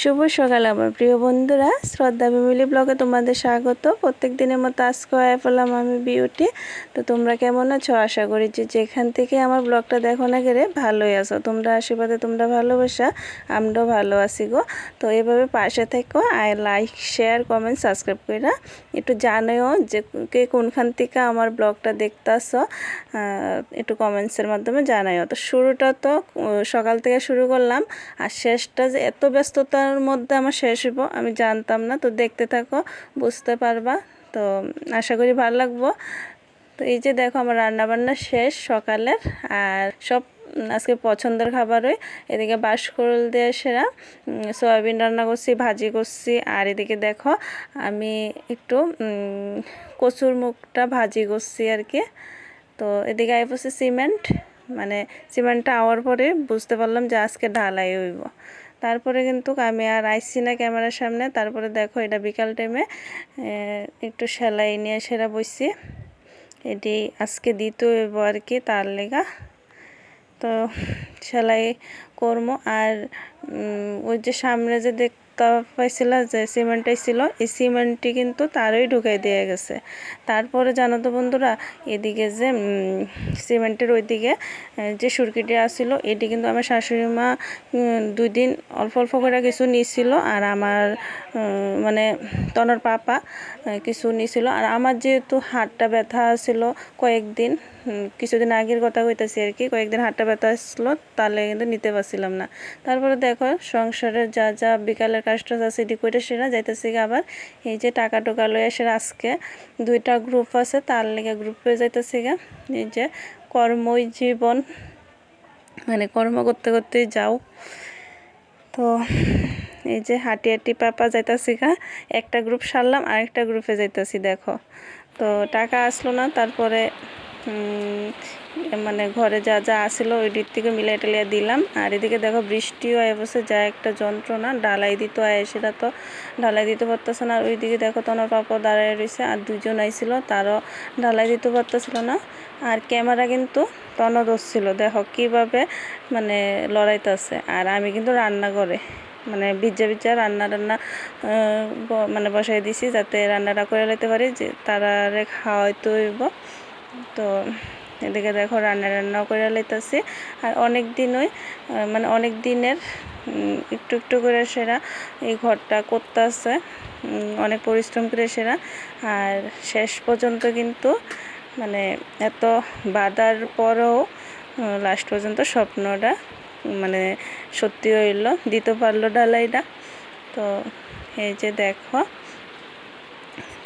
শুভ সকাল আমার প্রিয় বন্ধুরা, শ্রদ্ধা ফ্যামিলি ব্লগে তোমাদের স্বাগত। প্রত্যেক দিনের মতো আজকে আয়া পড়লাম আমি বিউটি। তো তোমরা কেমন আছো? আশা করি যে যেখান থেকে আমার ব্লগটা দেখো না গেলে ভালোই আছো। তোমরা আশীর্বাদে, তোমরা ভালোবাসা, আমরাও ভালো আছি গো। তো এভাবে পাশে থেকো, আর লাইক, শেয়ার, কমেন্ট, সাবস্ক্রাইব করে একটু জানাও যে কে কোনখান থেকে আমার ব্লগটা দেখতেছো, একটু কমেন্টসের মাধ্যমে জানাও। তো শুরুটা তো সকাল থেকে শুরু করলাম, আর শেষটা যে এত ব্যস্ততার মধ্যে আমার শেষ হইব আমি জানতাম না। তো দেখতে থাকো, বুঝতে পারবা। তো আশা করি ভালো লাগবো। তো এই যে দেখো আমার রান্না বান্না শেষ সকালের, আর সব আজকে পছন্দের খাবারই। এদিকে বাঁশকুড়ুল দিয়ে সেরা সয়াবিন রান্না করছি, ভাজি করছি। আর এদিকে দেখো আমি একটু কচুর মুখটা ভাজি করছি আর কি। তো এদিকে আই পড়ছে সিমেন্ট, মানে সিমেন্টটা আওয়ার পরে বুঝতে পারলাম যে আজকে ঢালাই হইব। তারপরে কিন্তু আমি আর আইসি না ক্যামেরার সামনে। তারপরে দেখো এটা বিকাল টাইমে একটু সেলাই নিয়ে সেরা বসছি, এটি আজকে দিতে হইব আর কি, তার লেগা। তো সেলাই করবো। আর ওই যে সামনে যে দেখতে পাইছিল যে সিমেন্টটাই ছিল, এই সিমেন্টটি কিন্তু তারই ঢুকাই দিয়ে গেছে। তারপরে জানো তো বন্ধুরা, এদিকে যে সিমেন্টের ওইদিকে যে সুরকিটি আসছিল, এটি কিন্তু আমার শাশুড়ি মা 2 দিন অল্প অল্প করে কিছু নিয়েছিল, আর আমার মানে তনর পাপা কিছু নিয়েছিল। আর আমার যেহেতু হাতটা ব্যথা ছিল কয়েকদিন, কিছুদিন আগের কথা কইতাছি আর কি, কয়েকদিন হাতটা ব্যথা আসছিলো, তাহলে কিন্তু নিতে পারছিলাম না। তারপরে দেখো সংসারের যা যা বিকালের কাজটা আছে এটি করে সেরা যাইতেছি। আবার এই যে টাকা টোকা লয়ে এসে আজকে 2টা গ্রুপ আছে, তার লেগে গ্রুপে যাইতেছি গা। এই যে কর্মই জীবন, মানে কর্ম করতে করতেই যাও। তো এই যে হাঁটি হাঁটি পাপা যাইতাছি গা, একটা গ্রুপ সারলাম, আরেকটা গ্রুপে যাইতাছি। দেখো তো টাকা আসলো না, তারপরে মানে ঘরে যা যা আসলো ওই দিক থেকে মিলাই টালিয়া দিলাম। আর এদিকে দেখো বৃষ্টিও বসে যা একটা যন্ত্রণা, ঢালাই দিতে হয়, সেটা তো ঢালাই দিতে পারতেছে না। আর ওইদিকে দেখো তোমার পাপা দাঁড়ায় রয়েছে, আর 2জন আইছিল, তারও ঢালাই দিতে পারতেছিল না। আর ক্যামেরা কিন্তু তনদ ছিল, দেখো কিভাবে মানে লড়াইতেছে। আর আমি কিন্তু রান্না করে মানে ভিজা ভিজা রান্না মানে বসাই দিছি, যাতে রান্নাটা করে নিতে পারি, যে তারা খাওয়াইতে হইব। তো এদিকে দেখো রান্নাও করে লইতেছি। আর অনেক দিনই মানে অনেক দিনের একটু একটু করে সেরা এই ঘরটা করতেছে, অনেক পরিশ্রম করে সেরা। আর শেষ পর্যন্ত কিন্তু মানে এত বাধার পরেও লাস্ট পর্যন্ত স্বপ্নটা মানে সত্যি হইল, দিতে পারলো ঢালাইটা। তো এই যে দেখো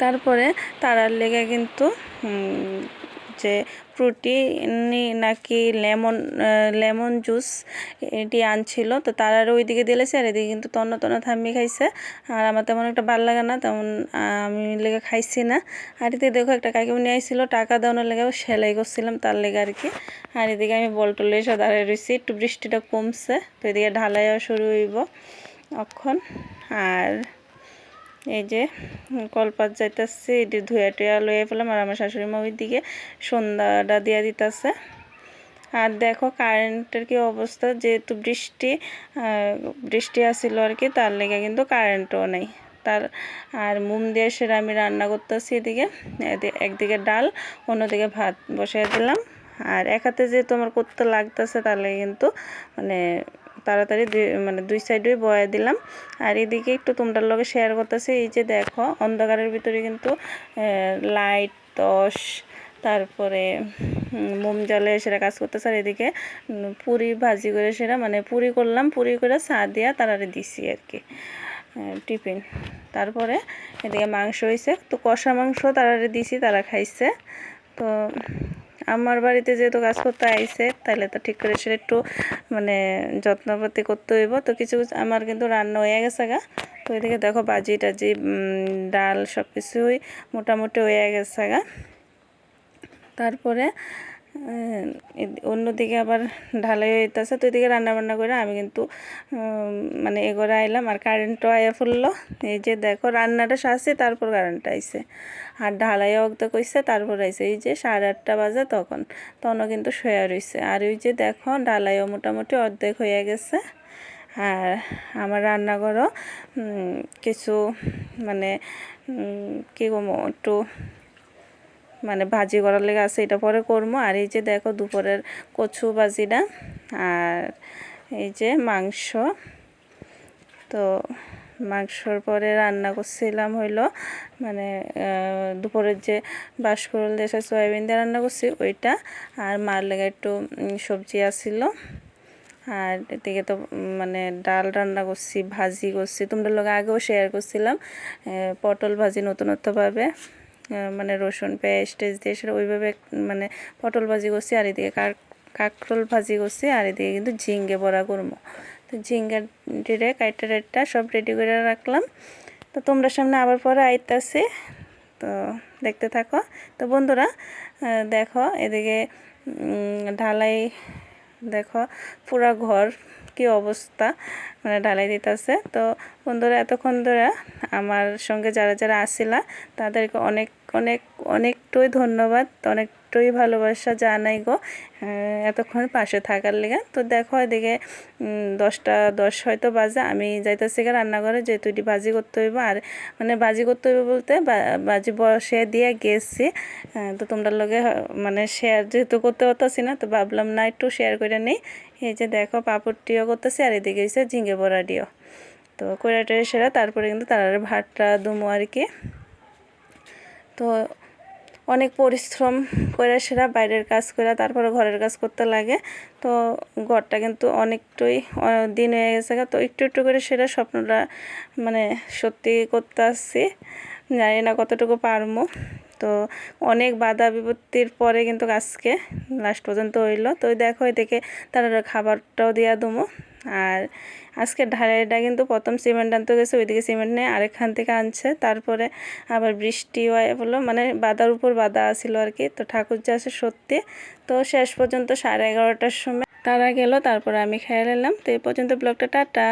তারপরে তারার লেগে কিন্তু যে ফ্রুটি নাকি লেমন জুস এটি আনছিল, তো তারারও ওইদিকে দিয়েছে। আর এদিকে কিন্তু তন্ন থাম্মি খাইছে, আর আমার তেমন একটা ভালো লাগে না, তেমন আমি লেগে খাইছি না। আর এদিকে দেখো একটা কাকিমু নিয়ে আসছিল টাকা দেওয়ানোর লেগে, সেলাই করছিলাম তার লেগে আর কি। আর এদিকে আমি বলটলে এসে দাঁড়িয়ে রয়েছি, একটু বৃষ্টিটা কমছে, তো এদিকে ঢালাইও শুরু হইব এখন। আর এই যে কলপাত যাইতেছে, এটি ধুয়া টুয়া লইয়া ফেলাম। আর আমার শাশুড়ি মা ওই দিকে সন্ধ্যাটা দিয়া দিতেছে। আর দেখো কারেন্টের কি অবস্থা, যেহেতু বৃষ্টি আসছিল আর কি, তার লেগে কিন্তু কারেন্টও নেই। আর মোম দিয়ে সেটা আমি রান্না করতেছি। এদিকে একদিকে ডাল, অন্যদিকে ভাত বসাই দিলাম। আর এক হাতে যেহেতু আমার করতে লাগতেছে, তাহলে কিন্তু মানে তাড়াতাড়ি মানে 2 সাইডে বয়ে দিলাম। আর এদিকে একটু তোমরার লগে শেয়ার করতেছি। এই যে দেখো অন্ধকারের ভিতরে কিন্তু লাইট টর্চ, তারপরে মোম জ্বালে সেটা কাজ করতেছে। আর এদিকে পুরি ভাজি করে সেটা মানে পুরি করলাম, পুরি করে চা দিয়া তারারে দিছি আর কি টিফিন। তারপরে এদিকে মাংস হয়েছে, তো কষা মাংস তারারে দিছি, তারা খাইছে। তো আমার বাড়িতে যেহেতু কাজ করতে আইছে, তাহলে তো ঠিক করে সেটা একটু মানে যত্নপাতি করতে হইব। তো কিছু আমার কিন্তু রান্না হয়ে গেছে গা। তো এদিকে দেখো ভাজি টাজি ডাল সব কিছুই মোটামুটি হয়ে গেছে গা। তারপরে অন্যদিকে আবার ঢালাই হইতেছে। তো এদিকে রান্নাবান্না করে আমি কিন্তু মানে এগোরে আইলাম, আর কারেন্টও আয়া ফুললো। এই যে দেখো রান্নাটা সারছি, তারপর কারেন্টটা আইছে। আর ঢালাইও অগ্দ কইছে, তারপর আইছে। এই যে 8:30 বাজে, তখনও কিন্তু শোয়া রইছে। আর ওই যে দেখো ঢালাইও মোটামুটি অর্ধেক হয়ে গেছে। আর আমার রান্নাঘরও কিছু মানে কি করবো একটু মানে ভাজি করার লেগে আছে, এটা পরে করবো। আর এই যে দেখো দুপুরের কচু ভাজিটা, আর এই যে মাংস। তো মাংসর পরে রান্না করছিলাম হইলো মানে দুপুরের যে বাঁশকুড়ুল দেশে সয়াবিন দিয়ে রান্না করছি ওইটা, আর মার লেগে একটু সবজি আসছিল। আর এদিকে তো মানে ডাল রান্না করছি, ভাজি করছি, তোমরা লোক আগেও শেয়ার করছিলাম পটল ভাজি নতুনত্বভাবে, মানে রসুন পেঁয়াজ টেস্ট দিয়ে সেটা ওইভাবে মানে পটল ভাজি করছি। আর এদিকে কাঁকরোল ভাজি করছি, আর এদিকে কিন্তু ঝিঙ্গে বড়া করবো। তো ঝিঙ্গা ডিরে কাইটা সব রেডি করে রাখলাম। তো তোমরা সামনে আবার পরে আইতাছি, তো দেখতে থাকো। তো বন্ধুরা দেখো এদিকে ঢালাই, দেখো পুরা ঘর কি অবস্থা, মানে ঢালাই দিতেছে। তো বন্ধুরা এতক্ষণ ধরে আমার সঙ্গে যারা যারা আসছিলা তাদেরকে অনেক অনেক অনেকটাই ধন্যবাদ, অনেকটাই ভালোবাসা জানাই গো এতক্ষণ পাশে থাকার লেগে। তো দেখো এদিকে 10টা 10 হয়তো বাজে, আমি যাইতেছি রান্নাঘরে, যেহেতু এটি ভাজি করতে হইব। আর মানে ভাজি করতে হইব বলতে ভাজি বসে দিয়ে গেছি। তো তোমরা লগে মানে শেয়ার যেহেতু করতে পারতেছি না, তো ভাবলাম না একটু শেয়ার করে নিই। এই যে দেখো পাপড়টিও করতেছি, আর এদিকে হচ্ছে ঝিঙ্গে বড়াটিও। তো কইরাটা সেরা তারপরে কিন্তু তার ভাতটা দুমো আর কি। তো অনেক পরিশ্রম করে সেরা বাইরের কাজ করে তারপরে ঘরের কাজ করতে লাগে। তো ঘরটা কিন্তু অনেকটাই দিন হয়ে গেছে, তো একটু একটু করে সেরা স্বপ্নটা মানে সত্যি করতে আসছি, জানি না কতটুকু পারবো। তো অনেক বাধা বিপত্তির পরে কিন্তু আজকে লাস্ট পর্যন্ত হইলো। তো দেখো এদিকে তারা খাবারটাও দিয়া দমো। আর আজকে ঢালাইটা কিন্তু প্রথম সিমেন্ট আনতে গেছে, ওইদিকে সিমেন্ট নেই আরেকখান থেকে আনছে। তারপরে আবার বৃষ্টিও হলো, মানে বাধার উপর বাধা আসিল আর কি। তো ঠাকুর যে আছে সত্যি। তো শেষ পর্যন্ত 11:30টার সময় তারা গেল, তারপরে আমি খেয়ে নিলাম। তো এই পর্যন্ত ব্লগটা টাটা।